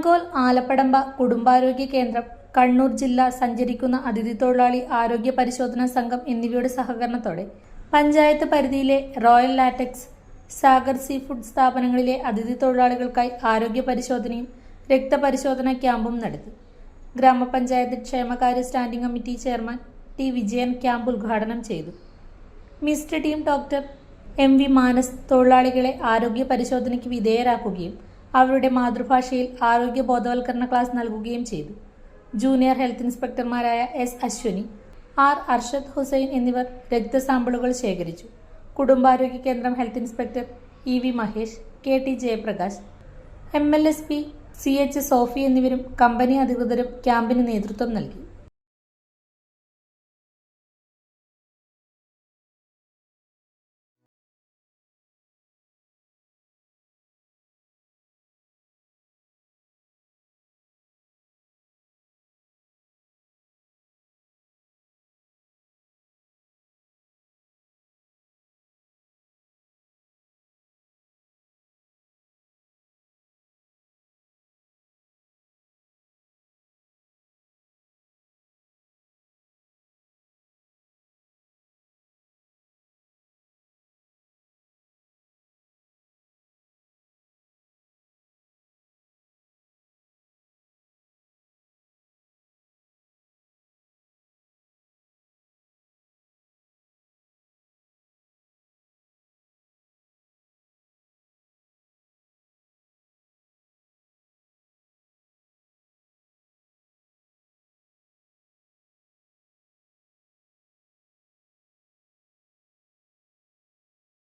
അഴീക്കോൽ ആലപ്പടമ്പ കുടുംബാരോഗ്യ കേന്ദ്രം, കണ്ണൂർ ജില്ല സഞ്ചരിക്കുന്ന അതിഥി തൊഴിലാളി ആരോഗ്യ പരിശോധനാ സംഘം എന്നിവയുടെ സഹകരണത്തോടെ പഞ്ചായത്ത് പരിധിയിലെ royal latex, Sagar sea food സ്ഥാപനങ്ങളിലെ അതിഥി തൊഴിലാളികൾക്കായി ആരോഗ്യ പരിശോധനയും രക്തപരിശോധനാ ക്യാമ്പും നടത്തി. ഗ്രാമപഞ്ചായത്ത് ക്ഷേമകാര്യ standing committee chairman T Vijayan camp ഉദ്ഘാടനം ചെയ്തു. Mist team doctor MV Manas തൊഴിലാളികളെ ആരോഗ്യ പരിശോധനയ്ക്ക് വിധേയരാക്കുകയും അവരുടെ മാതൃഭാഷയിൽ ആരോഗ്യ ബോധവൽക്കരണ ക്ലാസ് നൽകുകയും ചെയ്തു. ജൂനിയർ ഹെൽത്ത് ഇൻസ്പെക്ടർമാരായ S. അശ്വനി, R. അർഷദ് ഹുസൈൻ എന്നിവർ രക്തസാമ്പിളുകൾ ശേഖരിച്ചു. കുടുംബാരോഗ്യ കേന്ദ്രം health inspector EV Mahesh, KT Jayaprakash, MLSP CH Sophy എന്നിവരും കമ്പനി അധികൃതരും ക്യാമ്പിന് നേതൃത്വം നൽകി.